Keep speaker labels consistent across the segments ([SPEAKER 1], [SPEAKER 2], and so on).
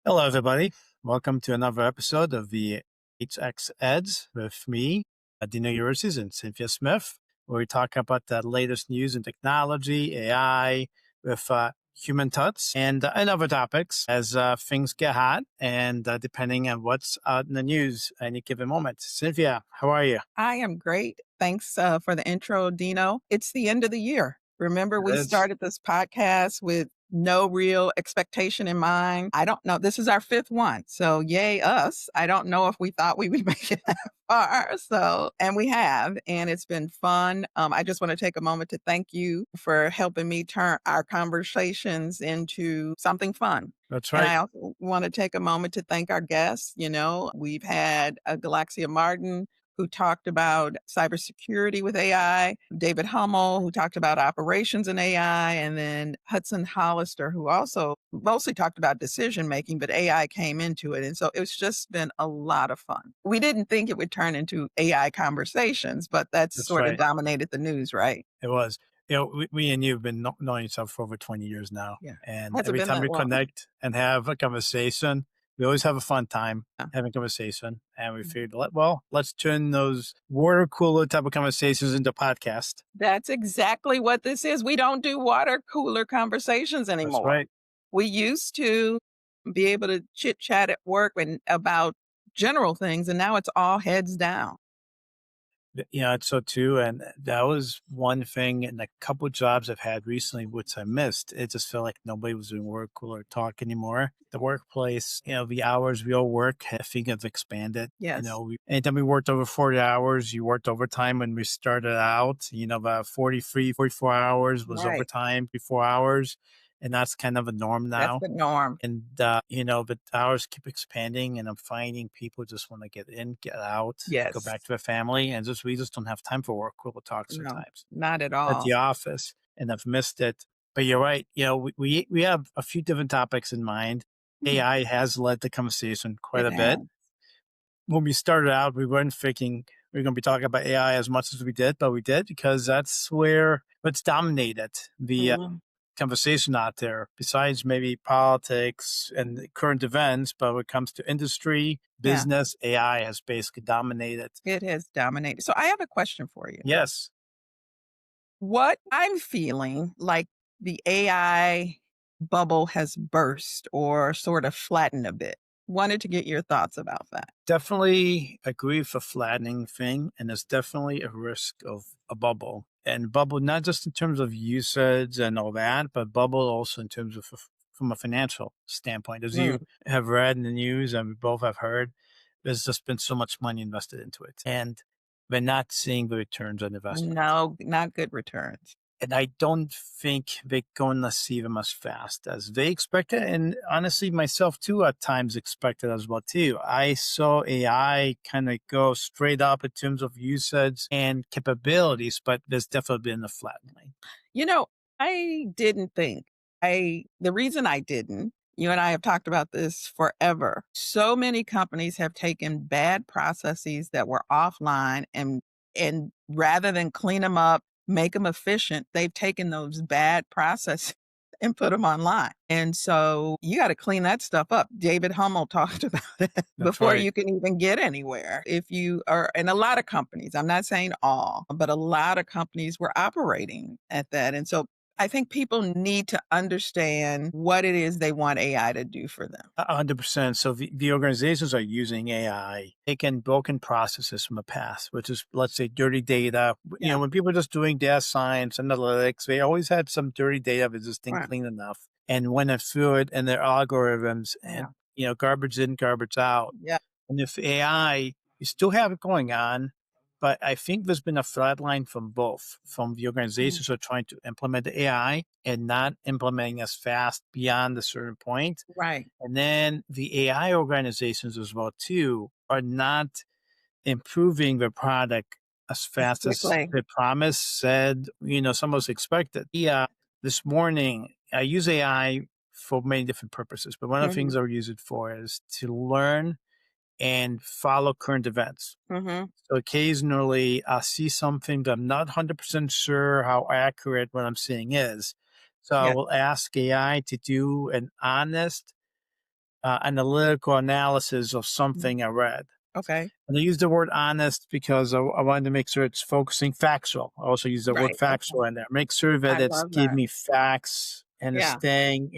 [SPEAKER 1] Hello, everybody. Welcome to another episode of the HX Eds with me, Dino Ulysses and Cynthia Smith, where we talk about the latest news in technology, AI, with human touch and other topics as things get hot and depending on what's out in the news at any given moment. Cynthia, how are you?
[SPEAKER 2] I am great. Thanks for the intro, Dino. It's the end of the year. Remember, we
[SPEAKER 1] It is.
[SPEAKER 2] started this podcast with no real expectation in mind. I don't know. This is our fifth one. So, yay, us. I don't know if we thought we would make it that far. So, and we have, and it's been fun. I just want to take a moment to thank you for helping me turn our conversations into something fun.
[SPEAKER 1] That's
[SPEAKER 2] And
[SPEAKER 1] right.
[SPEAKER 2] I also want to take a moment to thank our guests. We've had Galaxia Martin, who talked about cybersecurity with AI, David Hummel, who talked about operations in AI, and then Hudson Hollister, who also mostly talked about decision making, but AI came into it. And so it's just been a lot of fun. We didn't think it would turn into AI conversations, but that's
[SPEAKER 1] That's
[SPEAKER 2] sort of
[SPEAKER 1] right.
[SPEAKER 2] dominated the news, right?
[SPEAKER 1] It was. We and you have been knowing each other for over 20 years now.
[SPEAKER 2] Yeah.
[SPEAKER 1] And
[SPEAKER 2] Has it
[SPEAKER 1] every
[SPEAKER 2] been
[SPEAKER 1] time
[SPEAKER 2] that
[SPEAKER 1] we
[SPEAKER 2] long?
[SPEAKER 1] connect and have a conversation, we always have a fun time
[SPEAKER 2] Yeah.
[SPEAKER 1] having conversation. And we
[SPEAKER 2] Mhm.
[SPEAKER 1] figured, well, let's turn those water cooler type of conversations into podcast.
[SPEAKER 2] That's exactly what this is. We don't do water cooler conversations
[SPEAKER 1] That's
[SPEAKER 2] anymore.
[SPEAKER 1] right.
[SPEAKER 2] We used to be able to chit chat at work and about general things, and now it's all heads down.
[SPEAKER 1] Yeah, it's so too. And that was one thing in a couple jobs I've had recently, which I missed. It just felt like nobody was doing work or talk anymore. The workplace, the hours we all work, I think have expanded.
[SPEAKER 2] Yes.
[SPEAKER 1] Anytime we worked over 40 hours, you worked overtime when we started out, about 43, 44 hours was
[SPEAKER 2] Right.
[SPEAKER 1] overtime, 4 hours. And that's kind of a norm
[SPEAKER 2] That's
[SPEAKER 1] now.
[SPEAKER 2] the norm.
[SPEAKER 1] And, but hours keep expanding and I'm finding people just want to get in, get out, go
[SPEAKER 2] Yes.
[SPEAKER 1] back to their family and we just don't have time for work. We'll talk
[SPEAKER 2] No,
[SPEAKER 1] sometimes
[SPEAKER 2] not at
[SPEAKER 1] at
[SPEAKER 2] all.
[SPEAKER 1] the office and I've missed it. But you're right. We have a few different topics in mind.
[SPEAKER 2] Hmm.
[SPEAKER 1] AI has led the conversation quite
[SPEAKER 2] It
[SPEAKER 1] a bit.
[SPEAKER 2] has.
[SPEAKER 1] When we started out, we weren't thinking we are going to be talking about AI as much as we did, but we did because that's where it's dominated the
[SPEAKER 2] Mhm.
[SPEAKER 1] conversation out there besides maybe politics and current events. But when it comes to industry,
[SPEAKER 2] Yeah,
[SPEAKER 1] business, AI has basically dominated.
[SPEAKER 2] it has dominated. So I have a question for you.
[SPEAKER 1] Yes,
[SPEAKER 2] What I'm feeling like the AI bubble has burst or sort of flattened a bit. Wanted to get your thoughts about that.
[SPEAKER 1] definitely agree with the flattening thing. And there's definitely a risk of a bubble. And bubble, not just in terms of usage and all that, but bubble also in terms of from a financial standpoint. As
[SPEAKER 2] Mm,
[SPEAKER 1] you have read in the news and we both have heard, there's just been so much money invested into it. And we're not seeing the returns on investment.
[SPEAKER 2] no, not good returns.
[SPEAKER 1] And I don't think they're going to see them as fast as they expected. And honestly, myself too, at times expected as well too. I saw AI kind of go straight up in terms of usage and capabilities, but there's definitely been a flattening.
[SPEAKER 2] You know, I didn't think. The reason I didn't, you and I have talked about this forever. So many companies have taken bad processes that were offline and rather than clean them up, make them efficient, they've taken those bad processes and put them online. And so you got to clean that stuff up. David Hummel talked about it
[SPEAKER 1] That's
[SPEAKER 2] before
[SPEAKER 1] right.
[SPEAKER 2] you can even get anywhere. If you are, and a lot of companies, I'm not saying all, but a lot of companies were operating at that. And so I think people need to understand what it is they want AI to do for them.
[SPEAKER 1] 100%. So the organizations are using AI, taking broken processes from the past, which is, let's say, dirty data.
[SPEAKER 2] Yeah.
[SPEAKER 1] When people are just doing data science and analytics, they always had some dirty data that just didn't
[SPEAKER 2] Right.
[SPEAKER 1] clean enough and went through it and their algorithms and,
[SPEAKER 2] Yeah.
[SPEAKER 1] garbage in, garbage out.
[SPEAKER 2] Yeah.
[SPEAKER 1] And if AI, you still have it going on, but I think there's been a flat line from both, from the
[SPEAKER 2] Mm.
[SPEAKER 1] organizations who are trying to implement the AI and not implementing as fast beyond a certain point.
[SPEAKER 2] Right.
[SPEAKER 1] And then the AI organizations as well too are not improving their product as
[SPEAKER 2] It's
[SPEAKER 1] fast as
[SPEAKER 2] quickly.
[SPEAKER 1] the promise said, some of us expected. Yeah, this morning I use AI for many different purposes, but one of the
[SPEAKER 2] Hmm.
[SPEAKER 1] things I use it for is to learn and follow current events.
[SPEAKER 2] Hmm.
[SPEAKER 1] So occasionally I see something that I'm not 100% sure how accurate what I'm seeing is. So I
[SPEAKER 2] Yeah.
[SPEAKER 1] will ask AI to do an honest analytical analysis of
[SPEAKER 2] Mhm.
[SPEAKER 1] something I read.
[SPEAKER 2] Okay.
[SPEAKER 1] And I use the word honest because I wanted to make sure it's focusing factual. I also use the word
[SPEAKER 2] Right. Okay.
[SPEAKER 1] factual in there. Make sure that
[SPEAKER 2] I
[SPEAKER 1] it's
[SPEAKER 2] love
[SPEAKER 1] give
[SPEAKER 2] that.
[SPEAKER 1] me facts and it's
[SPEAKER 2] Yeah.
[SPEAKER 1] staying,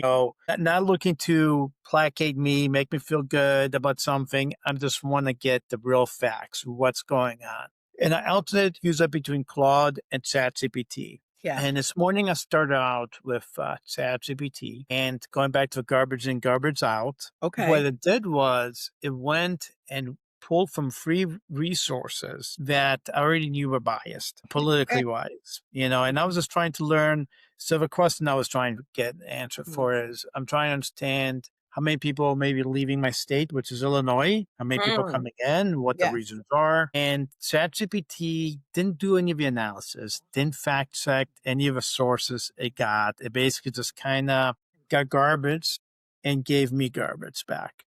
[SPEAKER 1] not looking to placate me, make me feel good about something. I just want to get the real facts, what's going on. And I alternate use that between Claude and ChatGPT.
[SPEAKER 2] Yeah.
[SPEAKER 1] And this morning I started out with ChatGPT and going back to garbage in, garbage out. What
[SPEAKER 2] Okay.
[SPEAKER 1] it did was it went and pulled from free resources that I already knew were biased,
[SPEAKER 2] Eh,
[SPEAKER 1] politically wise, and I was just trying to learn. So the question I was trying to get an answer
[SPEAKER 2] mhm.
[SPEAKER 1] for is I'm trying to understand how many people may be leaving my state, which is Illinois, how many people
[SPEAKER 2] Mm.
[SPEAKER 1] coming in, what the
[SPEAKER 2] Yes.
[SPEAKER 1] reasons are. And ChatGPT didn't do any of the analysis, didn't fact check any of the sources it got. It basically just kind of got garbage and gave me garbage back.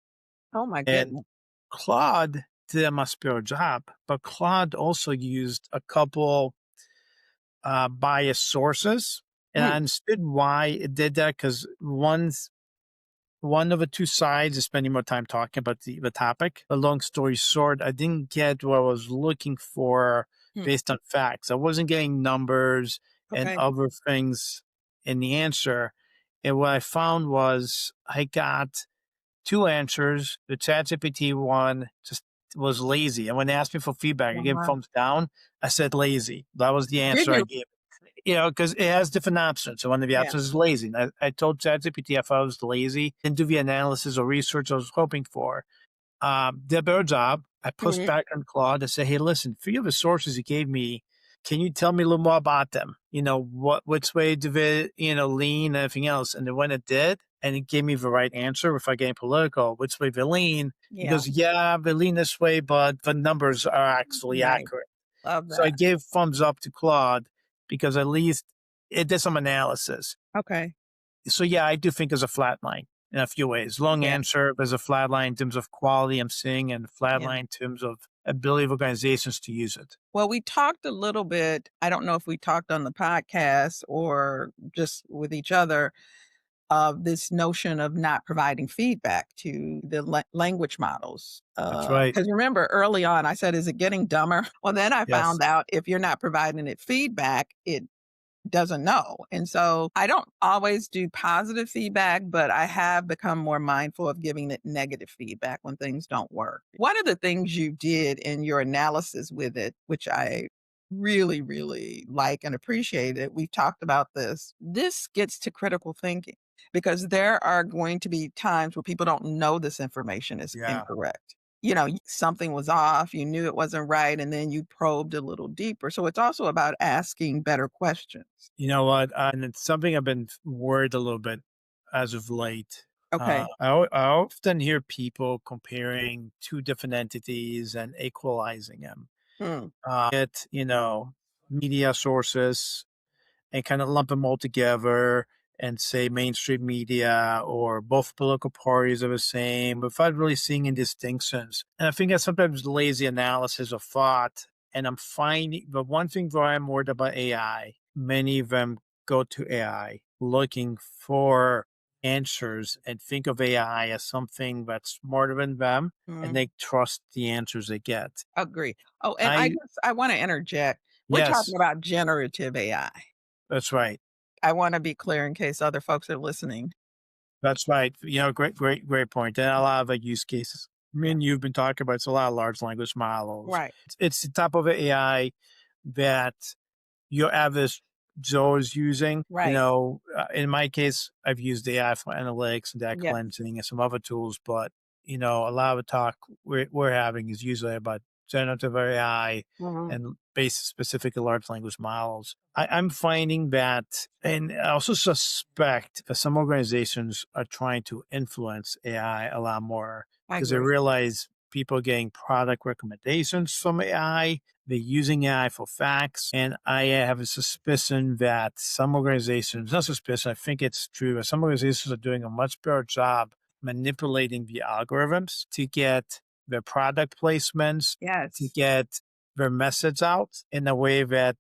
[SPEAKER 2] Oh my
[SPEAKER 1] And
[SPEAKER 2] goodness.
[SPEAKER 1] Claude did a much better job, but Claude also used a couple biased sources. And I
[SPEAKER 2] Mm.
[SPEAKER 1] understood why it did that because one of the two sides is spending more time talking about the topic. But long story short, I didn't get what I was looking for
[SPEAKER 2] Mm.
[SPEAKER 1] based on facts. I wasn't getting numbers and
[SPEAKER 2] Okay.
[SPEAKER 1] other things in the answer. And what I found was I got two answers. The ChatGPT one just was lazy. And when they asked me for feedback, I gave
[SPEAKER 2] Wow.
[SPEAKER 1] thumbs down. I said lazy. That was the
[SPEAKER 2] Did
[SPEAKER 1] answer I
[SPEAKER 2] you?
[SPEAKER 1] gave. Because it has different options. So one of the
[SPEAKER 2] Yeah.
[SPEAKER 1] options is lazy. And I told ChatGPT if I was lazy, didn't do the analysis or research I was hoping for. Did a better job. I pushed
[SPEAKER 2] Mhm.
[SPEAKER 1] back on Claude to say, hey, listen, three of the sources you gave me, can you tell me a little more about them? Which way do they, lean and everything else? And then when it did, and it gave me the right answer without getting political, which way they lean, he
[SPEAKER 2] Yeah.
[SPEAKER 1] goes, yeah, they lean this way, but the numbers are actually
[SPEAKER 2] Right.
[SPEAKER 1] accurate.
[SPEAKER 2] Love
[SPEAKER 1] So I
[SPEAKER 2] that.
[SPEAKER 1] gave thumbs up to Claude because at least it did some analysis.
[SPEAKER 2] Okay.
[SPEAKER 1] So yeah, I do think there's a flat line in a few ways. Long
[SPEAKER 2] Yeah.
[SPEAKER 1] answer, there's a flat line in terms of quality I'm seeing and flat
[SPEAKER 2] Yeah.
[SPEAKER 1] line in terms of ability of organizations to use it.
[SPEAKER 2] Well, we talked a little bit. I don't know if we talked on the podcast or just with each other of this notion of not providing feedback to the language models.
[SPEAKER 1] That's right.
[SPEAKER 2] Because remember, early on, I said, "Is it getting dumber?" Well, then I
[SPEAKER 1] Yes.
[SPEAKER 2] found out if you're not providing it feedback, it doesn't know. And so I don't always do positive feedback, but I have become more mindful of giving it negative feedback when things don't work. One of the things you did in your analysis with it, which I really, really like and appreciate it, we've talked about this. This gets to critical thinking because there are going to be times where people don't know this information is
[SPEAKER 1] Yeah.
[SPEAKER 2] incorrect. Something was off, you knew it wasn't right, and then you probed a little deeper. So it's also about asking better questions.
[SPEAKER 1] You know what? And it's something I've been worried a little bit as of late.
[SPEAKER 2] Okay.
[SPEAKER 1] I often hear people comparing two different entities and equalizing them.
[SPEAKER 2] Mm,
[SPEAKER 1] Media sources and kind of lump them all together and say mainstream media or both political parties are the same without really seeing any distinctions. And I think that's sometimes lazy analysis of thought. And I'm finding the one thing that I'm worried about AI, many of them go to AI looking for answers and think of AI as something that's smarter than them and
[SPEAKER 2] mm,
[SPEAKER 1] they trust the answers they get.
[SPEAKER 2] agree. Oh, and I
[SPEAKER 1] I,
[SPEAKER 2] guess I wanna interject. We're talking
[SPEAKER 1] yes,
[SPEAKER 2] about generative AI.
[SPEAKER 1] that's right.
[SPEAKER 2] I wanna be clear in case other folks are listening.
[SPEAKER 1] That's right. Great point. And a lot of use cases. Me
[SPEAKER 2] Yeah.
[SPEAKER 1] and you've been talking about it's a lot of large language models.
[SPEAKER 2] Right,
[SPEAKER 1] It's the type of AI that your average Joe is using.
[SPEAKER 2] right.
[SPEAKER 1] In my case, I've used AI for analytics and data
[SPEAKER 2] Yeah.
[SPEAKER 1] cleansing and some other tools, but a lot of the talk we're having is usually about generative AI
[SPEAKER 2] Mhm.
[SPEAKER 1] and based specifically large language models. I'm finding that, and I also suspect that some organizations are trying to influence AI a lot more
[SPEAKER 2] I
[SPEAKER 1] because they
[SPEAKER 2] agree.
[SPEAKER 1] realize people are getting product recommendations from AI. They're using AI for facts. And I have a suspicion that some organizations, not suspicion, I think it's true, that some organizations are doing a much better job manipulating the algorithms to get their product placements, to
[SPEAKER 2] Yes,
[SPEAKER 1] get their message out in a way that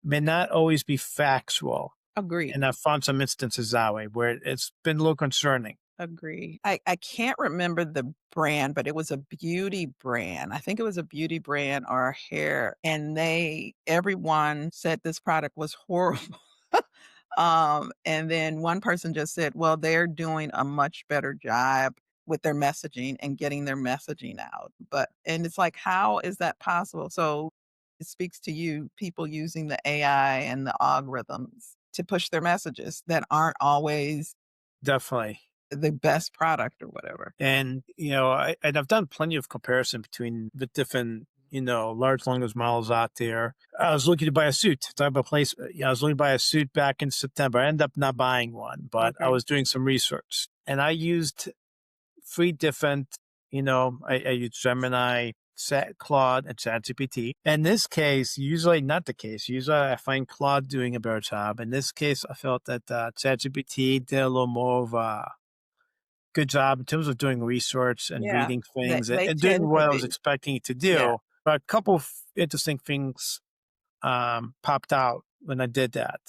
[SPEAKER 1] may not always be factual.
[SPEAKER 2] agreed.
[SPEAKER 1] And I've found some instances that way where it's been a little concerning.
[SPEAKER 2] Agree. I can't remember the brand, but it was a beauty brand. I think it was a beauty brand or hair, and everyone said this product was horrible. And then one person just said, "Well, they're doing a much better job with their messaging and getting their messaging out." And it's like, how is that possible? So it speaks to you, people using the AI and the algorithms to push their messages that aren't always
[SPEAKER 1] Definitely.
[SPEAKER 2] the best product or whatever.
[SPEAKER 1] And, I've done plenty of comparison between the different, large language models out there. I was looking to buy a suit. Talk about place. I was looking to buy a suit back in September. I ended up not buying one, but I
[SPEAKER 2] Okay.
[SPEAKER 1] was doing some research and I used three different, I used Gemini, Claude, and ChatGPT. In this case, usually not the case. Usually I find Claude doing a better job. In this case, I felt that ChatGPT did a little more of a good job in terms of doing research and
[SPEAKER 2] Yeah.
[SPEAKER 1] reading
[SPEAKER 2] They
[SPEAKER 1] things
[SPEAKER 2] they
[SPEAKER 1] and doing
[SPEAKER 2] tend to
[SPEAKER 1] what I was
[SPEAKER 2] be.
[SPEAKER 1] expecting it to
[SPEAKER 2] Yeah.
[SPEAKER 1] do. But a couple of interesting things popped out when I did that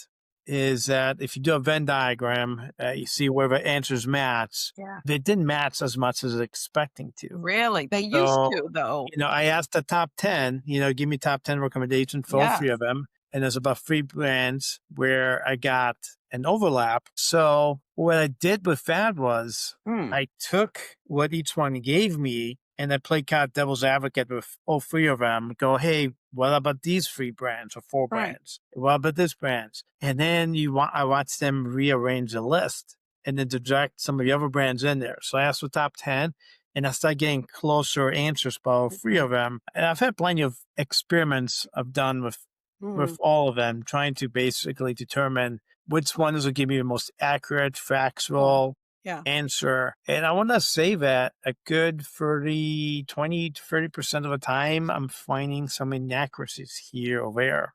[SPEAKER 1] is that if you do a Venn diagram, you see where the answers match.
[SPEAKER 2] Yeah.
[SPEAKER 1] They didn't match as much as I was expecting to.
[SPEAKER 2] Really? They used
[SPEAKER 1] So,
[SPEAKER 2] to, though.
[SPEAKER 1] I asked the top 10, give me top 10 recommendations for all three
[SPEAKER 2] Yes.
[SPEAKER 1] of them. And there's about three brands where I got an overlap. So what I did with that was
[SPEAKER 2] Mm.
[SPEAKER 1] I took what each one gave me and I played kind of devil's advocate with all three of them. Go, hey, what about these three brands or four
[SPEAKER 2] Right.
[SPEAKER 1] brands? What about this brands? And then I watched them rearrange the list and interject some of the other brands in there. So I asked for top 10 and I started getting closer answers by all three
[SPEAKER 2] Okay.
[SPEAKER 1] of them. And I've had plenty of experiments I've done with
[SPEAKER 2] Mm.
[SPEAKER 1] all of them, trying to basically determine which ones will give me the most accurate,
[SPEAKER 2] Yeah.
[SPEAKER 1] factual
[SPEAKER 2] Yeah.
[SPEAKER 1] answer. And I want to say that a good 20 to 30% of the time, I'm finding some inaccuracies here or there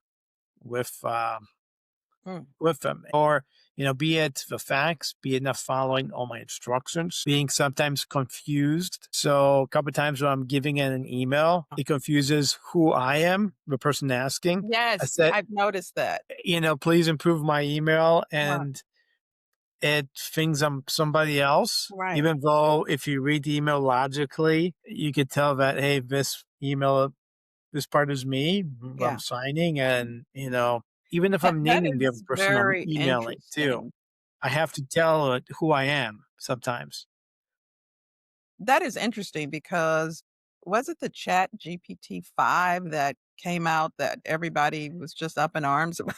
[SPEAKER 1] with
[SPEAKER 2] Mm.
[SPEAKER 1] with them. Or, be it the facts, be it not following all my instructions, being sometimes confused. So a couple of times when I'm giving it an email, it confuses who I am, the person asking. I
[SPEAKER 2] Yes,
[SPEAKER 1] said,
[SPEAKER 2] I've noticed that.
[SPEAKER 1] please improve my email.
[SPEAKER 2] Uh-huh.
[SPEAKER 1] And it thinks I'm somebody else,
[SPEAKER 2] Right.
[SPEAKER 1] even though if you read the email logically, you could tell that, hey, this part is me, who I'm
[SPEAKER 2] Yeah.
[SPEAKER 1] signing. And, even if I'm
[SPEAKER 2] That
[SPEAKER 1] naming the other
[SPEAKER 2] is
[SPEAKER 1] person I'm
[SPEAKER 2] very
[SPEAKER 1] emailing too,
[SPEAKER 2] interesting.
[SPEAKER 1] I have to tell it who I am sometimes.
[SPEAKER 2] That is interesting because was it the Chat GPT-5 that came out that everybody was just up in arms about?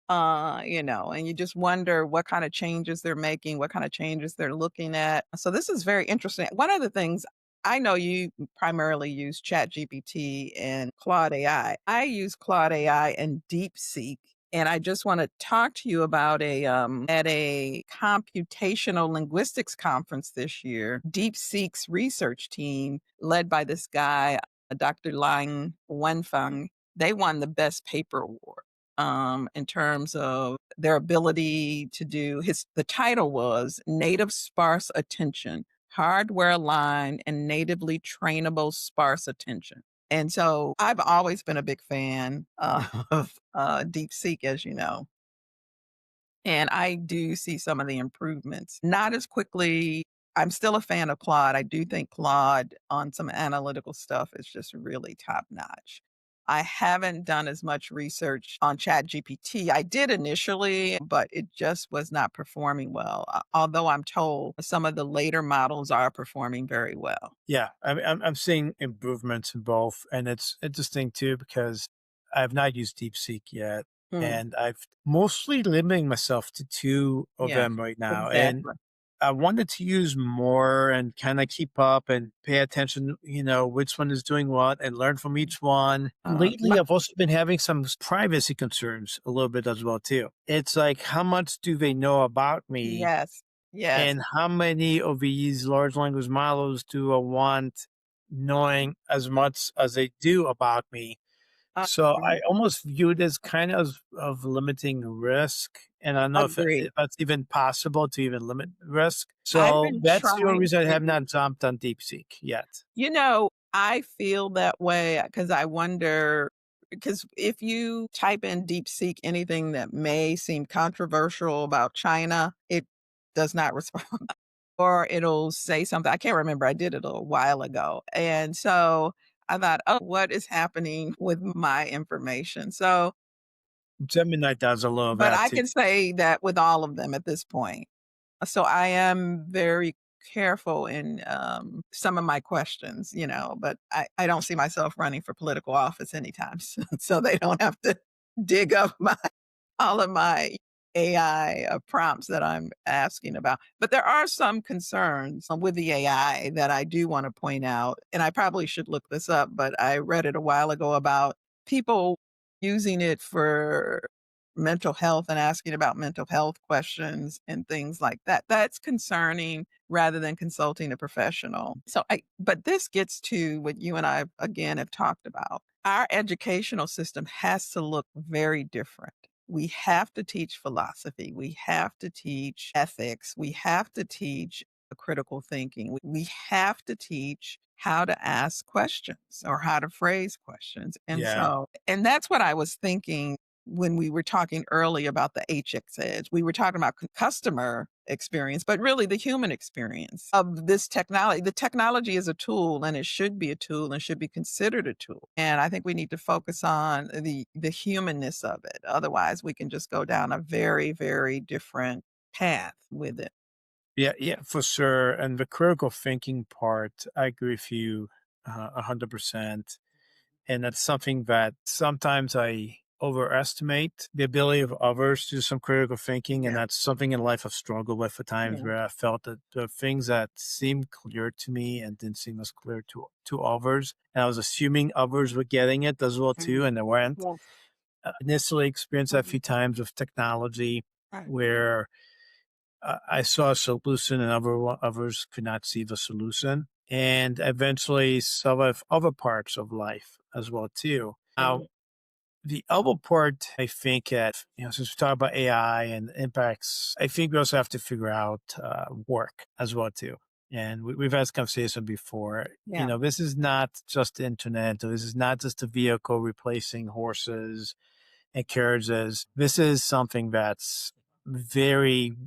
[SPEAKER 2] And you just wonder what kind of changes they're making, what kind of changes they're looking at. So this is very interesting. One of the things I know you primarily use Chat GPT and Claude AI. I use Claude AI and DeepSeek. And I just want to talk to you about at a computational linguistics conference this year. DeepSeek's research team, led by this guy, Dr. Lang Wenfeng, they won the best paper award in terms of their ability to do the title was Native Sparse Attention, Hardware Aligned and Natively Trainable Sparse Attention. And so I've always been a big fan of DeepSeek, as you know. And I do see some of the improvements. Not as quickly. I'm still a fan of Claude. I do think Claude on some analytical stuff is just really top notch. I haven't done as much research on ChatGPT. I did initially, but it just was not performing well. Although I'm told some of the later models are performing very well.
[SPEAKER 1] Yeah, I'm seeing improvements in both, and it's interesting too because I've not used DeepSeek yet,
[SPEAKER 2] Mm,
[SPEAKER 1] and I've mostly limiting myself to two of
[SPEAKER 2] yeah,
[SPEAKER 1] them right now, and
[SPEAKER 2] exactly.
[SPEAKER 1] I wanted to use more and kind of keep up and pay attention, which one is doing what and learn from each one.
[SPEAKER 2] My,
[SPEAKER 1] Lately, I've also been having some privacy concerns a little bit as well too. It's like, how much do they know about me?
[SPEAKER 2] yes, yes.
[SPEAKER 1] And how many of these large language models do I want knowing as much as they do about me?
[SPEAKER 2] Uh,
[SPEAKER 1] So I almost view it as kind of limiting risk. And I don't know
[SPEAKER 2] agree.
[SPEAKER 1] if that's even possible to even limit risk.
[SPEAKER 2] I've
[SPEAKER 1] So
[SPEAKER 2] been
[SPEAKER 1] that's the only
[SPEAKER 2] trying
[SPEAKER 1] reason I have
[SPEAKER 2] to.
[SPEAKER 1] not jumped on DeepSeek yet.
[SPEAKER 2] I feel that way because I wonder because if you type in DeepSeek anything that may seem controversial about China, it does not respond. or it'll say something. I can't remember. I did it a little while ago. And so I thought, oh, what is happening with my information? So,
[SPEAKER 1] Gemini does a little of
[SPEAKER 2] but
[SPEAKER 1] that
[SPEAKER 2] I
[SPEAKER 1] too.
[SPEAKER 2] can say that with all of them at this point. So I am very careful in some of my questions, but I don't see myself running for political office anytime soon. So they don't have to dig up all of my AI prompts that I'm asking about. But there are some concerns with the AI that I do want to point out. And I probably should look this up, but I read it a while ago about people using it for mental health and asking about mental health questions and things like that. That's concerning rather than consulting a professional. But this gets to what you and I again have talked about. Our educational system has to look very different. We have to teach philosophy. We have to teach ethics. We have to teach critical thinking. We have to teach how to ask questions or how to phrase questions.
[SPEAKER 1] Yeah.
[SPEAKER 2] And that's what I was thinking when we were talking early about the HX Edge. We were talking about customer experience, but really the human experience of this technology. The technology is a tool and it should be a tool and should be considered a tool. And I think we need to focus on the humanness of it. Otherwise, we can just go down a very, very different path with it.
[SPEAKER 1] Yeah, yeah, for sure. And the critical thinking part, I agree with you 100%. And that's something that sometimes I overestimate the ability of others to do some critical thinking. And
[SPEAKER 2] Yeah.
[SPEAKER 1] that's something in life I've struggled with at times
[SPEAKER 2] Yeah.
[SPEAKER 1] where I felt that the things that seemed clear to me and didn't seem as clear to others. And I was assuming others were getting it as well too,
[SPEAKER 2] Mhm.
[SPEAKER 1] and they weren't.
[SPEAKER 2] Yeah.
[SPEAKER 1] Initially experienced that a
[SPEAKER 2] Mhm.
[SPEAKER 1] few times with technology
[SPEAKER 2] Right.
[SPEAKER 1] where I saw a solution and others could not see the solution. And eventually some of other parts of life as well too. Now,
[SPEAKER 2] Mhm.
[SPEAKER 1] the other part, I think that, since we talk about AI and impacts, I think we also have to figure out work as well too. And we've had this conversation before.
[SPEAKER 2] Yeah.
[SPEAKER 1] This is not just the internet. Or this is not just a vehicle replacing horses and carriages. This is something that's very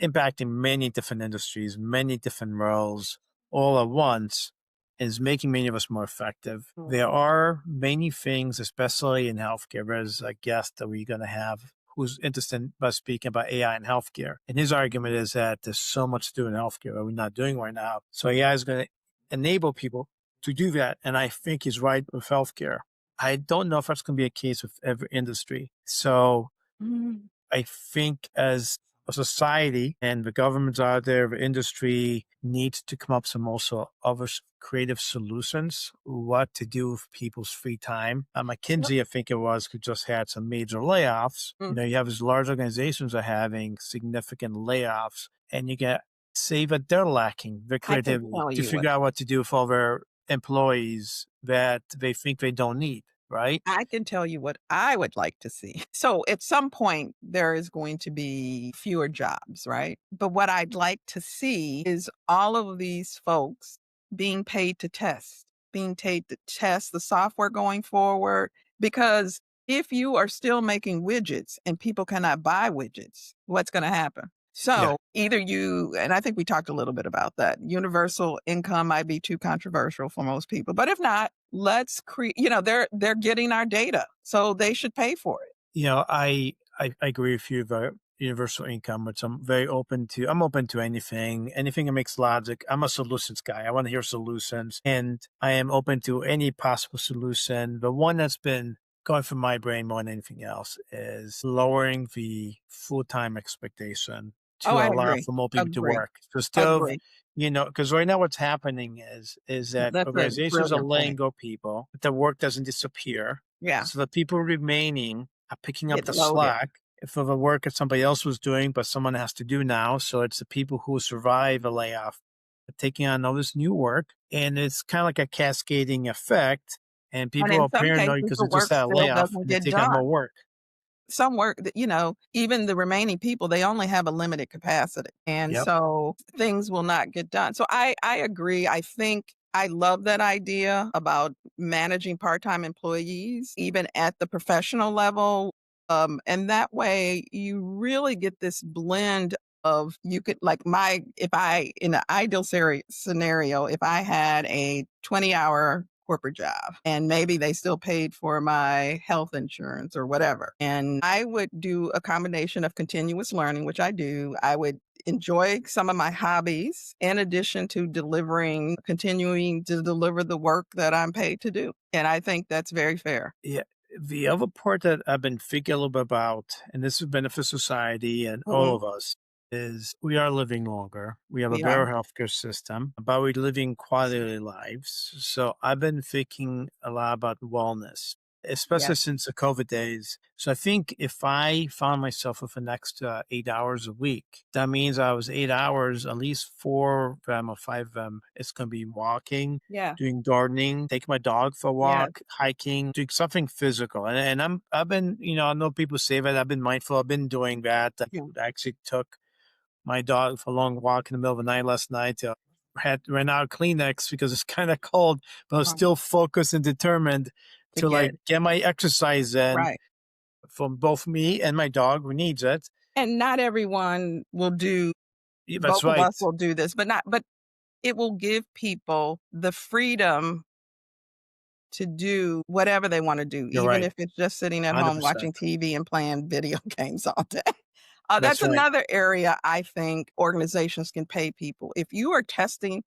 [SPEAKER 1] impacting many different industries, many different roles all at once is making many of us more effective. There
[SPEAKER 2] Mhm.
[SPEAKER 1] are many things, especially in healthcare. There's a guest that we're going to have who's interested by speaking about AI in healthcare. And his argument is that there's so much to do in healthcare that we're not doing right now. So AI is going to enable people to do that. And I think he's right with healthcare. I don't know if that's going to be a case with every industry. So
[SPEAKER 2] Mhm.
[SPEAKER 1] I think as a society and the governments out there, the industry needs to come up with some also other creative solutions, what to do with people's free time.
[SPEAKER 2] Yep.
[SPEAKER 1] McKinsey, I think it was, who just had some major layoffs.
[SPEAKER 2] Mm.
[SPEAKER 1] You have these large organizations are having significant layoffs and you get say that they're lacking the
[SPEAKER 2] I can
[SPEAKER 1] creativity
[SPEAKER 2] tell
[SPEAKER 1] to
[SPEAKER 2] you what
[SPEAKER 1] figure out what to do with all their employees that they think they don't need, right?
[SPEAKER 2] I can tell you what I would like to see. So at some point, there is going to be fewer jobs, right? But what I'd like to see is all of these folks being paid to test, being paid to test the software going forward. Because if you are still making widgets and people cannot buy widgets, what's going to happen?
[SPEAKER 1] Yeah.
[SPEAKER 2] So either and I think we talked a little bit about that. Universal income might be too controversial for most people, but if not, let's create. They're getting our data, so they should pay for it.
[SPEAKER 1] I agree with you about universal income, which I'm very open to. I'm open to anything that makes logic. I'm a solutions guy. I want to hear solutions, and I am open to any possible solution. The one that's been going through my brain more than anything else is lowering the full time expectation
[SPEAKER 2] Oh,
[SPEAKER 1] to
[SPEAKER 2] I
[SPEAKER 1] allow
[SPEAKER 2] agree.
[SPEAKER 1] for more people to
[SPEAKER 2] Agree.
[SPEAKER 1] work. So still,
[SPEAKER 2] Agree.
[SPEAKER 1] because right now what's happening is that
[SPEAKER 2] That's a
[SPEAKER 1] organizations are
[SPEAKER 2] brilliant
[SPEAKER 1] letting
[SPEAKER 2] point.
[SPEAKER 1] go people, but the work doesn't disappear.
[SPEAKER 2] Yeah,
[SPEAKER 1] So the people remaining are picking up
[SPEAKER 2] get
[SPEAKER 1] the
[SPEAKER 2] loaded.
[SPEAKER 1] slack for the work that somebody else was doing, but someone has to do now. So it's the people who survive a layoff taking on all this new work. And it's kind of like a cascading effect. And
[SPEAKER 2] And
[SPEAKER 1] people
[SPEAKER 2] in
[SPEAKER 1] are
[SPEAKER 2] some
[SPEAKER 1] paranoid
[SPEAKER 2] cases,
[SPEAKER 1] because
[SPEAKER 2] the
[SPEAKER 1] they just
[SPEAKER 2] work
[SPEAKER 1] had a
[SPEAKER 2] still
[SPEAKER 1] layoff
[SPEAKER 2] doesn't
[SPEAKER 1] and they
[SPEAKER 2] get
[SPEAKER 1] take on
[SPEAKER 2] done.
[SPEAKER 1] more work.
[SPEAKER 2] Some work that, even the remaining people, they only have a limited capacity. And
[SPEAKER 1] Yep.
[SPEAKER 2] so things will not get done. So I agree. I think I love that idea about managing part-time employees, even at the professional level. And that way you really get this blend of you could like my if I in an ideal scenario, if I had a 20-hour corporate job and maybe they still paid for my health insurance or whatever. And I would do a combination of continuous learning, which I do. I would enjoy some of my hobbies in addition to continuing to deliver the work that I'm paid to do. And I think that's very fair.
[SPEAKER 1] Yeah. The other part that I've been thinking a little bit about, and this would benefit society and all
[SPEAKER 2] Mhm.
[SPEAKER 1] of us, is we are living longer. We have a
[SPEAKER 2] We are.
[SPEAKER 1] better healthcare system, but we're living quality lives. So I've been thinking a lot about wellness, especially
[SPEAKER 2] Yes.
[SPEAKER 1] since the COVID days. So I think if I found myself with an extra 8 hours a week, that means I was 8 hours, at least 4 of them or 5 of them, it's going to be walking,
[SPEAKER 2] Yeah.
[SPEAKER 1] doing gardening, taking my dog for a
[SPEAKER 2] Yes.
[SPEAKER 1] walk, hiking, doing something physical. And I've been, I know people say that I've been mindful. I've been doing that. I
[SPEAKER 2] Yeah.
[SPEAKER 1] actually took my dog for a long walk in the middle of the night last night. Had ran out of Kleenex because it's kind of cold, but I was
[SPEAKER 2] Uh-huh.
[SPEAKER 1] still focused and determined
[SPEAKER 2] To
[SPEAKER 1] to like
[SPEAKER 2] get
[SPEAKER 1] get my exercise in
[SPEAKER 2] right.
[SPEAKER 1] from both me and my dog who needs it.
[SPEAKER 2] And not everyone will do
[SPEAKER 1] Yeah,
[SPEAKER 2] both
[SPEAKER 1] that's
[SPEAKER 2] of
[SPEAKER 1] right.
[SPEAKER 2] us will do this, but it will give people the freedom to do whatever they wanna do,
[SPEAKER 1] You're
[SPEAKER 2] even
[SPEAKER 1] right.
[SPEAKER 2] if it's just sitting at home
[SPEAKER 1] 100%.
[SPEAKER 2] watching TV and playing video games all day. That's
[SPEAKER 1] That's right.
[SPEAKER 2] another area I think organizations can pay people. If you are testing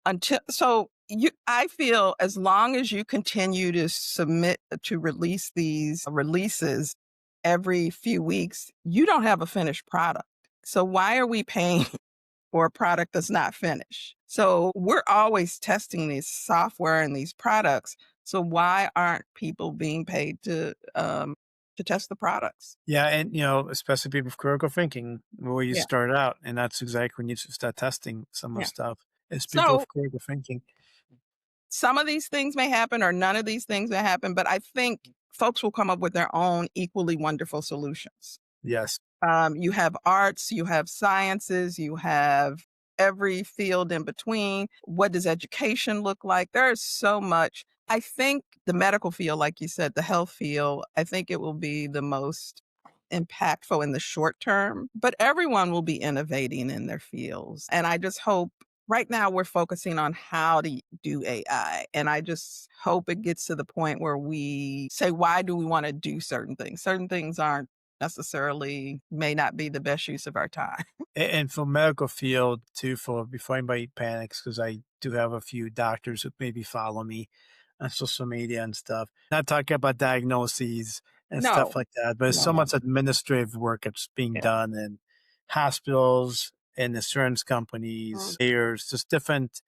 [SPEAKER 2] until so you I feel as long as you continue to submit to release these releases every few weeks, you don't have a finished product. So why are we paying for a product that's not finished? So we're always testing this software and these products. So why aren't people being paid to test the products?
[SPEAKER 1] Yeah, and especially people with critical thinking, where you
[SPEAKER 2] Yeah,
[SPEAKER 1] start out, and that's exactly when you should start testing some of the
[SPEAKER 2] yeah.
[SPEAKER 1] stuff. It's people
[SPEAKER 2] So
[SPEAKER 1] with critical thinking.
[SPEAKER 2] some of these things may happen or none of these things may happen, but I think folks will come up with their own equally wonderful solutions.
[SPEAKER 1] Yes.
[SPEAKER 2] You have arts, you have sciences, you have every field in between. What does education look like? There's so much. I think the medical field, like you said, the health field, I think it will be the most impactful in the short term, but everyone will be innovating in their fields. And I just hope right now we're focusing on how to do AI. And I just hope it gets to the point where we say, why do we want to do certain things? Certain things aren't necessarily, may not be the best use of our time.
[SPEAKER 1] And for medical field too, for before anybody panics, because I do have a few doctors who maybe follow me on social media and stuff. Not talking about diagnoses and stuff
[SPEAKER 2] No,
[SPEAKER 1] like that, but it's
[SPEAKER 2] no,
[SPEAKER 1] so
[SPEAKER 2] no.
[SPEAKER 1] much administrative work that's being
[SPEAKER 2] Yeah.
[SPEAKER 1] done in hospitals and insurance companies,
[SPEAKER 2] Mm,
[SPEAKER 1] payers, just different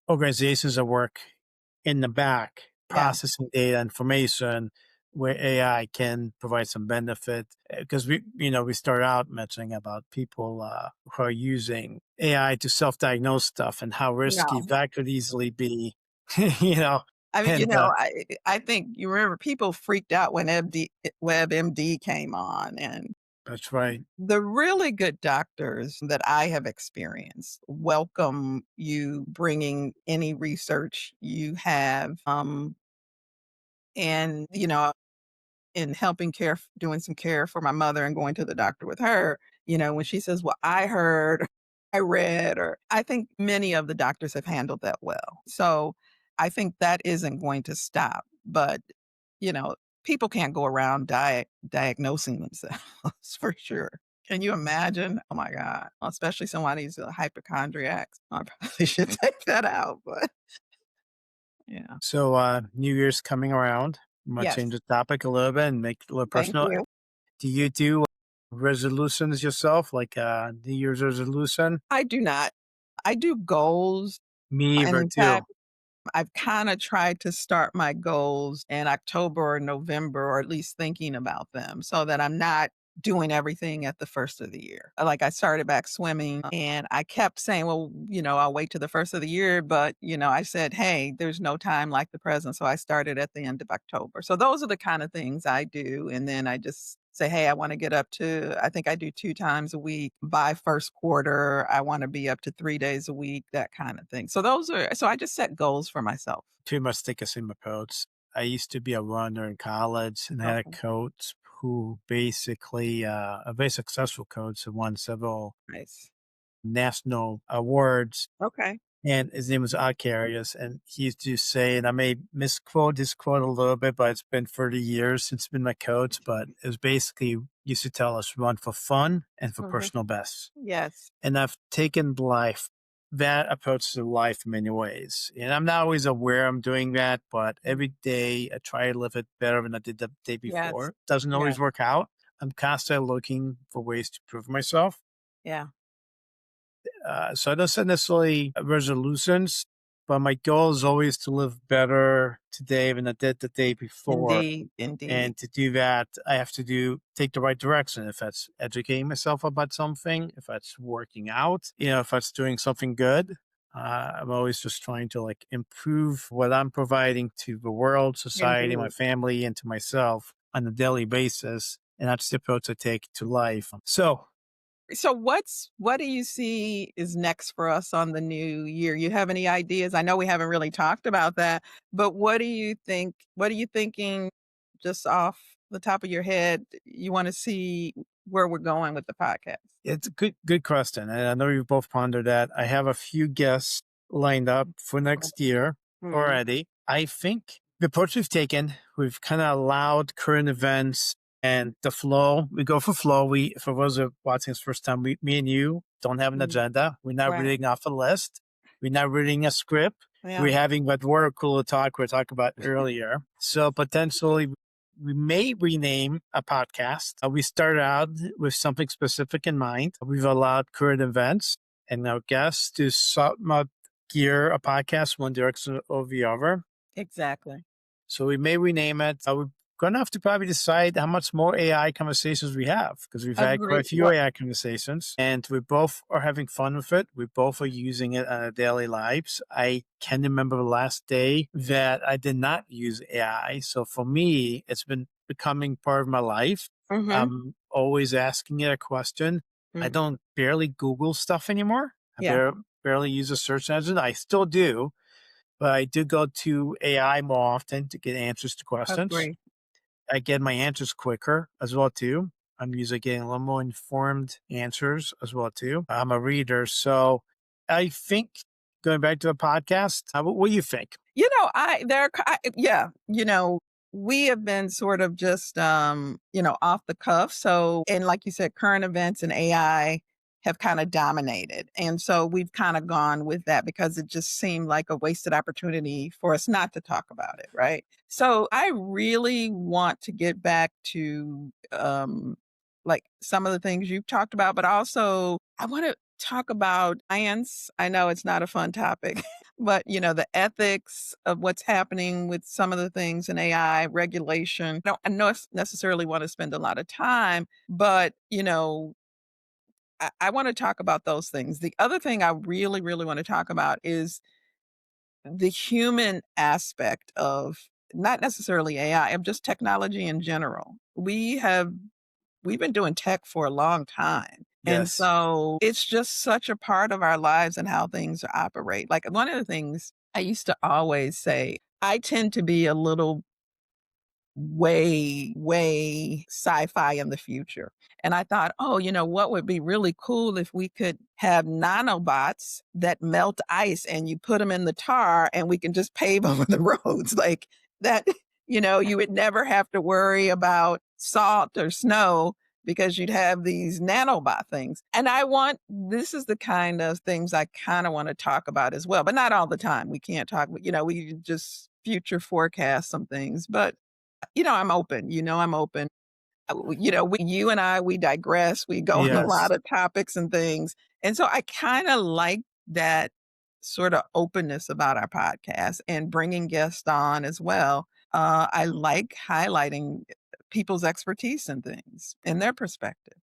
[SPEAKER 1] organizations that work in the back
[SPEAKER 2] yeah.
[SPEAKER 1] processing data information where AI can provide some benefit. Because we start out mentioning about people who are using AI to self-diagnose stuff and how risky
[SPEAKER 2] No.
[SPEAKER 1] that could easily be, you know,
[SPEAKER 2] I mean,
[SPEAKER 1] and
[SPEAKER 2] I think you remember people freaked out when WebMD came on, and
[SPEAKER 1] that's right.
[SPEAKER 2] the really good doctors that I have experienced welcome you bringing any research you have, and, in helping doing some care for my mother and going to the doctor with her, when she says, "Well, I heard, I read," or I think many of the doctors have handled that well. So, I think that isn't going to stop, but, you know, people can't go around diagnosing themselves for sure. Can you imagine? Oh my god, especially somebody's a hypochondriac. I probably should take that out, but yeah.
[SPEAKER 1] So New Year's coming around. I'm gonna
[SPEAKER 2] Yes,
[SPEAKER 1] change the topic a little bit and make it a little
[SPEAKER 2] thank
[SPEAKER 1] personal.
[SPEAKER 2] you.
[SPEAKER 1] Do you do resolutions yourself, like New Year's resolution?
[SPEAKER 2] I do not. I do goals,
[SPEAKER 1] Me
[SPEAKER 2] and
[SPEAKER 1] either
[SPEAKER 2] in
[SPEAKER 1] too.
[SPEAKER 2] fact, I've kinda tried to start my goals in October or November, or at least thinking about them so that I'm not doing everything at the first of the year. Like, I started back swimming and I kept saying, "Well, I'll wait till the first of the year," but, I said, "Hey, there's no time like the present," so I started at the end of October. So those are the kind of things I do, and then I just say, "Hey, I wanna get up to," I think I do 2 times a week. By first quarter, I wanna be up to 3 days a week, that kinda thing. So I just set goals for myself.
[SPEAKER 1] Too much take a same approach. I used to be a runner in college and I had a
[SPEAKER 2] Okay.
[SPEAKER 1] coach who basically a very successful coach who won several
[SPEAKER 2] Nice.
[SPEAKER 1] national awards,
[SPEAKER 2] Okay.
[SPEAKER 1] and his name was Akarius, and he used to say, and I may misquote his quote a little bit, but it's been 30 years since he's been my coach, but it was basically used to tell us run for fun and for
[SPEAKER 2] Mhm.
[SPEAKER 1] personal best.
[SPEAKER 2] Yes.
[SPEAKER 1] And I've taken life, that approach to life in many ways. And I'm not always aware I'm doing that, but every day I try to live it better than I did the day
[SPEAKER 2] Yes.
[SPEAKER 1] before. Doesn't
[SPEAKER 2] Yeah.
[SPEAKER 1] always work out. I'm constantly looking for ways to prove myself.
[SPEAKER 2] Yeah.
[SPEAKER 1] So I don't set necessarily resolutions, but my goal is always to live better today than I did the day before.
[SPEAKER 2] Indeed. Indeed.
[SPEAKER 1] And to do that, I have to take the right direction. If that's educating myself about something, if that's working out, if that's doing something good. I'm always just trying to like improve what I'm providing to the world, society, my
[SPEAKER 2] Indeed.
[SPEAKER 1] family, and to myself on a daily basis. And that's the approach I take to life. So
[SPEAKER 2] So what do you see is next for us on the new year? You have any ideas? I know we haven't really talked about that, but what do you think? What are you thinking just off the top of your head? You want to see where we're going with the podcast?
[SPEAKER 1] it's a good question. And I know you've both pondered that. I have a few guests lined up for next year
[SPEAKER 2] Mhm.
[SPEAKER 1] already. I think the approach we've taken, we've kind of allowed current events and the flow. We go for flow. For those who are watching this first time, me and you don't have an
[SPEAKER 2] Mhm.
[SPEAKER 1] agenda. We're not
[SPEAKER 2] Right.
[SPEAKER 1] reading off a list. We're not reading a script.
[SPEAKER 2] Yeah.
[SPEAKER 1] We're having what word cooler talk we talked about earlier. So potentially we may rename a podcast. We started out with something specific in mind. We've allowed current events and our guests to somewhat gear a podcast one direction or the other.
[SPEAKER 2] Exactly.
[SPEAKER 1] So we may rename it. We're going to have to probably decide how much more AI conversations we have because we've had quite
[SPEAKER 2] Agree.
[SPEAKER 1] a few AI conversations and we both are having fun with it. We both are using it in our daily lives. I can remember the last day that I did not use AI. So for me, it's been becoming part of my life.
[SPEAKER 2] Mhm.
[SPEAKER 1] I'm always asking it a question. I
[SPEAKER 2] Mhm.
[SPEAKER 1] don't barely Google stuff anymore. I
[SPEAKER 2] Yeah.
[SPEAKER 1] barely use a search engine. I still do, but I do go to AI more often to get answers to questions.
[SPEAKER 2] Agree.
[SPEAKER 1] I get my answers quicker as well too. I'm usually getting a little more informed answers as well too. I'm a reader, so I think going back to the podcast, what do you think?
[SPEAKER 2] I there yeah, we have been sort of just off the cuff. So, and like you said, current events and AI have kind of dominated. And so we've kind of gone with that because it just seemed like a wasted opportunity for us not to talk about it, right? So, I really want to get back to like some of the things you've talked about, but also I want to talk about science. I know it's not a fun topic. But, the ethics of what's happening with some of the things in AI regulation. I don't necessarily want to spend a lot of time, but, I want to talk about those things. The other thing I really, really want to talk about is the human aspect of not necessarily AI, of just technology in general. We've been doing tech for a long time. And
[SPEAKER 1] Yes.
[SPEAKER 2] so it's just such a part of our lives and how things operate. Like one of the things I used to always say, I tend to be a little way sci-fi in the future. And I thought, oh, what would be really cool if we could have nanobots that melt ice and you put them in the tar and we can just pave over the roads like that. You would never have to worry about salt or snow because you'd have these nanobot things. And this is the kind of things I kind of want to talk about as well, but not all the time. We can't talk, we just future forecast some things, but I'm open, I'm open. You and I, we digress. We go on a
[SPEAKER 1] Yes.
[SPEAKER 2] lot of topics and things. And so I kind of like that sort of openness about our podcast and bringing guests on as well. I like highlighting people's expertise in things and their perspective.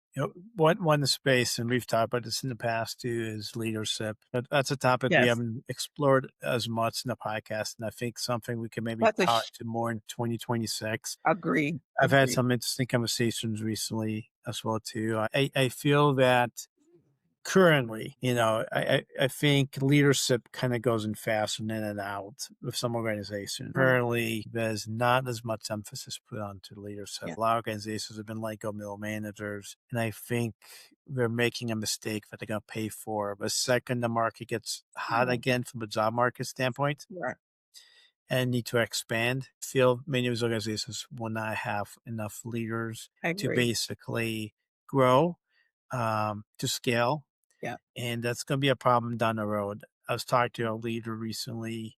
[SPEAKER 1] One space, and we've talked about this in the past too, is leadership. But that's a topic we
[SPEAKER 2] Yes,
[SPEAKER 1] haven't explored as much in the podcast, and I think something we can maybe
[SPEAKER 2] that's a
[SPEAKER 1] talk to more in 2026.
[SPEAKER 2] agree,
[SPEAKER 1] I've had
[SPEAKER 2] agree.
[SPEAKER 1] some interesting conversations recently as well too. I feel that Currently, I think leadership kind of goes in fast and in and out with some organization.
[SPEAKER 2] Right.
[SPEAKER 1] Currently, there's not as much emphasis put onto leadership.
[SPEAKER 2] Yeah.
[SPEAKER 1] A lot of organizations have been let go middle managers, and I think they're making a mistake that they're going to pay for. The second the market gets hot
[SPEAKER 2] Mm,
[SPEAKER 1] again from a job market standpoint
[SPEAKER 2] right.
[SPEAKER 1] and need to expand, feel many of those organizations will not have enough leaders
[SPEAKER 2] I
[SPEAKER 1] to
[SPEAKER 2] agree.
[SPEAKER 1] basically grow, to scale,
[SPEAKER 2] Yeah.
[SPEAKER 1] and that's going to be a problem down the road. I was talking to a leader recently,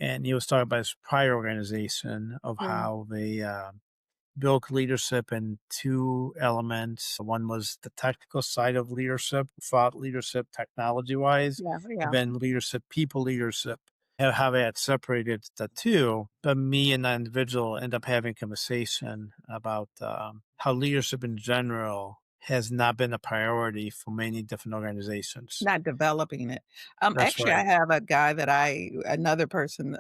[SPEAKER 1] and he was talking about his prior organization of
[SPEAKER 2] Mm,
[SPEAKER 1] how they built leadership in two elements. One was the technical side of leadership, thought leadership, technology wise,
[SPEAKER 2] yeah.
[SPEAKER 1] and
[SPEAKER 2] Yeah.
[SPEAKER 1] then leadership, people leadership. And how they had separated the two, but me and that individual end up having a conversation about how leadership in general has not been a priority for many different organizations.
[SPEAKER 2] Not developing it.
[SPEAKER 1] That's
[SPEAKER 2] Actually, I
[SPEAKER 1] right.
[SPEAKER 2] have a guy that another person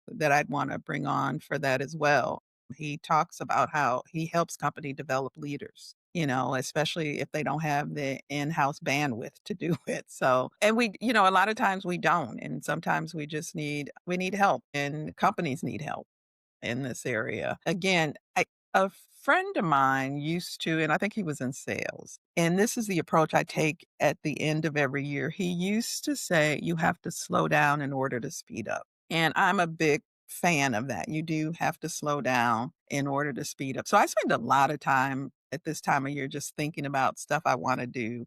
[SPEAKER 2] that I'd wanna bring on for that as well. He talks about how he helps company develop leaders, especially if they don't have the in-house bandwidth to do it. So, and a lot of times we don't, and sometimes we need help, and companies need help in this area. Again, a friend of mine used to, and I think he was in sales, and this is the approach I take at the end of every year. He used to say, "You have to slow down in order to speed up." And I'm a big fan of that. You do have to slow down in order to speed up. So I spend a lot of time at this time of year just thinking about stuff I want to do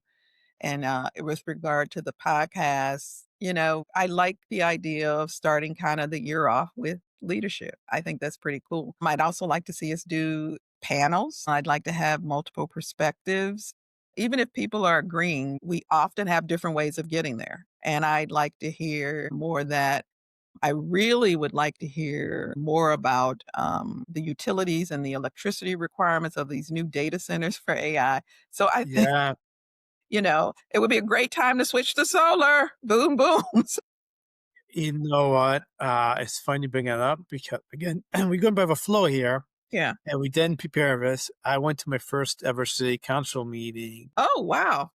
[SPEAKER 2] and, with regard to the podcast, I like the idea of starting kind of the year off with leadership. I think that's pretty cool. Might also like to see us do panels. I'd like to have multiple perspectives. Even if people are agreeing, we often have different ways of getting there. And I'd like to hear more of that. I really would like to hear more about the utilities and the electricity requirements of these new data centers for AI. So I think
[SPEAKER 1] Yeah.
[SPEAKER 2] it would be a great time to switch to solar. Boom, boom.
[SPEAKER 1] You know what? It's funny you bring it up because, again, we're going by the flow here.
[SPEAKER 2] Yeah.
[SPEAKER 1] And we didn't prepare this. I went to my first ever city council meeting
[SPEAKER 2] Oh, wow.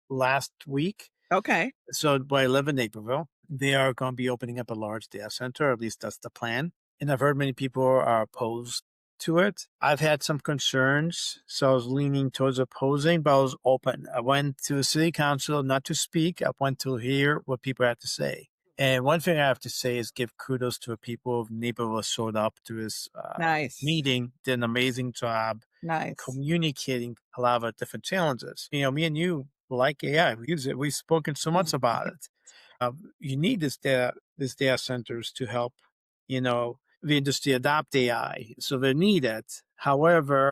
[SPEAKER 1] last week.
[SPEAKER 2] Okay.
[SPEAKER 1] So, I live in Naperville. They are going to be opening up a large data center, at least that's the plan. And I've heard many people are opposed to it. I've had some concerns, so I was leaning towards opposing, but I was open. I went to city council not to speak, I went to hear what people had to say. And one thing I have to say is give kudos to the people of Naperville showed up to this
[SPEAKER 2] Nice.
[SPEAKER 1] meeting, did an amazing job
[SPEAKER 2] Nice.
[SPEAKER 1] communicating a lot of our different challenges. Me and you like AI. We use it. We've spoken so much
[SPEAKER 2] Mhm.
[SPEAKER 1] about it. You need this data centers to help, the industry adopt AI. So they need it. However,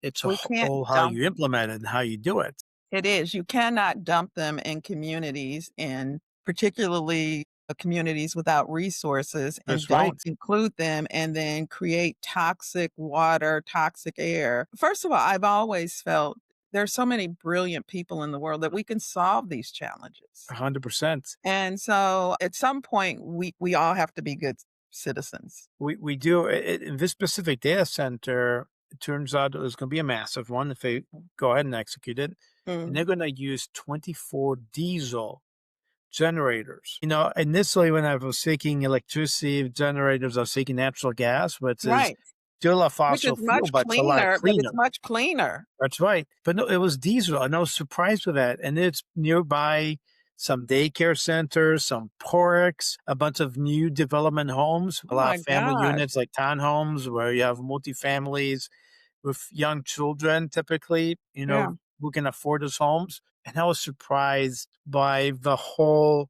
[SPEAKER 1] it's a
[SPEAKER 2] We can't
[SPEAKER 1] whole how
[SPEAKER 2] dump
[SPEAKER 1] you implement it and how you do it.
[SPEAKER 2] it is. You cannot dump them in communities, and particularly, communities without resources, and
[SPEAKER 1] That's
[SPEAKER 2] don't
[SPEAKER 1] right.
[SPEAKER 2] include them and then create toxic water, toxic air. First of all, I've always felt there's so many brilliant people in the world that we can solve these challenges.
[SPEAKER 1] 100%.
[SPEAKER 2] And so at some point, we all have to be good citizens.
[SPEAKER 1] We do in this specific data center. It turns out it was going to be a massive one if they go ahead and execute it, and
[SPEAKER 2] Mm,
[SPEAKER 1] they're going to use 24 diesel generators. Initially when I was seeking electricity generators, I was seeking natural gas, which is
[SPEAKER 2] right.
[SPEAKER 1] still a
[SPEAKER 2] Which is
[SPEAKER 1] fossil fuel,
[SPEAKER 2] much
[SPEAKER 1] but it's a lot
[SPEAKER 2] cleaner, but it's
[SPEAKER 1] cleaner.
[SPEAKER 2] much cleaner.
[SPEAKER 1] That's right. But no, it was diesel, and I was surprised with that. And it's nearby some daycare centers, some parks, a bunch of new development homes, a
[SPEAKER 2] Oh
[SPEAKER 1] lot
[SPEAKER 2] my
[SPEAKER 1] of family
[SPEAKER 2] gosh.
[SPEAKER 1] units like townhomes where you have multi-families with young children typically,
[SPEAKER 2] Yeah.
[SPEAKER 1] who can afford those homes. And I was surprised by the whole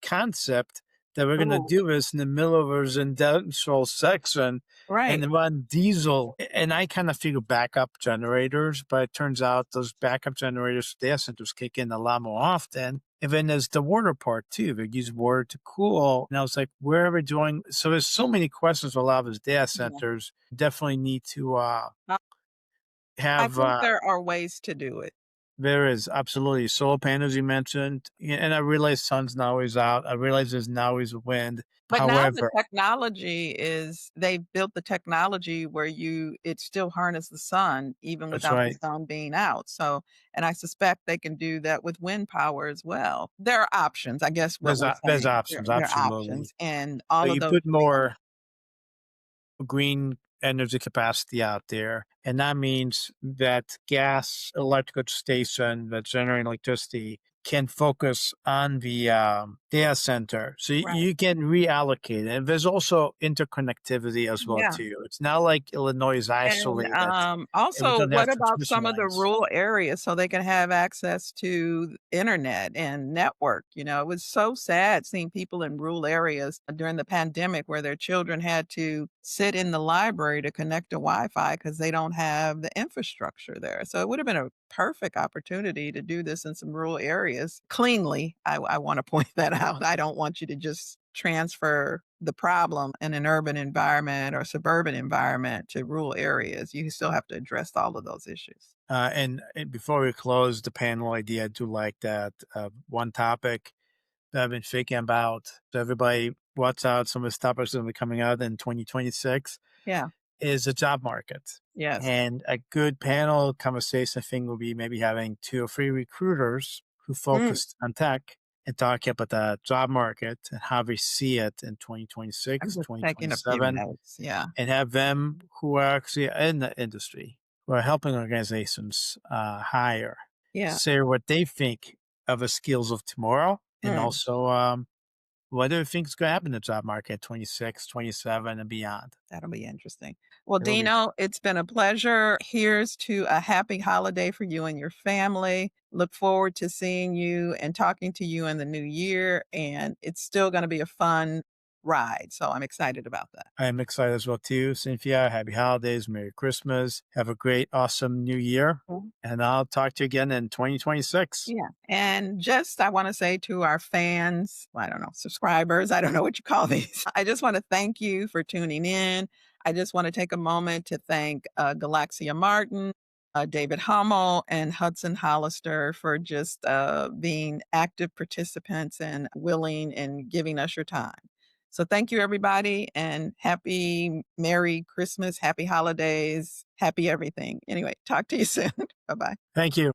[SPEAKER 1] concept that we're going to
[SPEAKER 2] Oh,
[SPEAKER 1] do this in the middle of a residential section
[SPEAKER 2] right.
[SPEAKER 1] and run diesel. And I kind of figured backup generators, but it turns out those backup generators, data centers kick in a lot more often. And then there's the water part too. They use water to cool. And I was like, where are we doing? So there's so many questions with a lot of those data
[SPEAKER 2] Yeah.
[SPEAKER 1] centers. Definitely need to
[SPEAKER 2] I I
[SPEAKER 1] have
[SPEAKER 2] think there are ways to do it.
[SPEAKER 1] There is absolutely solar panels you mentioned, and I realize sun's now is out. I realize there's now is wind.
[SPEAKER 2] But now the
[SPEAKER 1] However,
[SPEAKER 2] technology is they've built the technology where it still harness the sun even
[SPEAKER 1] that's
[SPEAKER 2] without the
[SPEAKER 1] right.
[SPEAKER 2] sun being out, so and I suspect they can do that with wind power as well. There are options, I guess what we're
[SPEAKER 1] There's
[SPEAKER 2] saying.
[SPEAKER 1] options,
[SPEAKER 2] There are
[SPEAKER 1] absolutely.
[SPEAKER 2] options, and all
[SPEAKER 1] But
[SPEAKER 2] of
[SPEAKER 1] you
[SPEAKER 2] those
[SPEAKER 1] put
[SPEAKER 2] green.
[SPEAKER 1] more green energy capacity out there, and that means that gas electrical station that generate electricity can focus on the data center, so
[SPEAKER 2] Right.
[SPEAKER 1] you can reallocate it. And there's also interconnectivity as well
[SPEAKER 2] Yeah.
[SPEAKER 1] too. It's not like Illinois is
[SPEAKER 2] And,
[SPEAKER 1] isolated and we
[SPEAKER 2] also,
[SPEAKER 1] don't have
[SPEAKER 2] what about
[SPEAKER 1] transmission
[SPEAKER 2] some of the
[SPEAKER 1] lines.
[SPEAKER 2] rural areas so they can have access to internet and network? It was so sad seeing people in rural areas during the pandemic where their children had to sit in the library to connect to Wi-Fi because they don't have the infrastructure there. So it would have been a perfect opportunity to do this in some rural areas cleanly. I want to point that out. I don't want you to just transfer the problem in an urban environment or suburban environment to rural areas. You still have to address all of those issues.
[SPEAKER 1] And before we close the panel idea, I do like that one topic that I've been thinking about. So everybody, watch out. Some of the topics that will be coming out in 2026
[SPEAKER 2] Yeah.
[SPEAKER 1] is the job market.
[SPEAKER 2] Yes.
[SPEAKER 1] And a good panel conversation I think will be maybe having 2 or 3 recruiters who
[SPEAKER 2] Mm.
[SPEAKER 1] focused on tech and talking about the job market and how they see it in
[SPEAKER 2] I'm
[SPEAKER 1] 2026,
[SPEAKER 2] just taking a few
[SPEAKER 1] 2027,
[SPEAKER 2] notes. Yeah.
[SPEAKER 1] and have them who are actually in the industry, who are helping organizations hire,
[SPEAKER 2] Yeah.
[SPEAKER 1] say what they think of the skills of tomorrow, and
[SPEAKER 2] Mm.
[SPEAKER 1] also what do you think is going to happen in the job market 26, 27, and beyond.
[SPEAKER 2] That'll be interesting. Well,
[SPEAKER 1] It will be.
[SPEAKER 2] Dino, it's been a pleasure. Here's to a happy holiday for you and your family. Look forward to seeing you and talking to you in the new year. And it's still going to be a fun ride. So I'm excited about that.
[SPEAKER 1] I am excited as well too, Cynthia. Happy holidays, Merry Christmas. Have a great, awesome New Year, and I'll talk to you again in 2026.
[SPEAKER 2] Yeah. And just I want to say to our fans, I don't know, subscribers, I don't know what you call these. I just want to thank you for tuning in. I just want to take a moment to thank Galaxia Martin, David Hummel, and Hudson Hollister for just being active participants and willing and giving us your time. So thank you, everybody, and happy Merry Christmas, happy holidays, happy everything. Anyway, talk to you soon. Bye bye.
[SPEAKER 1] Thank you.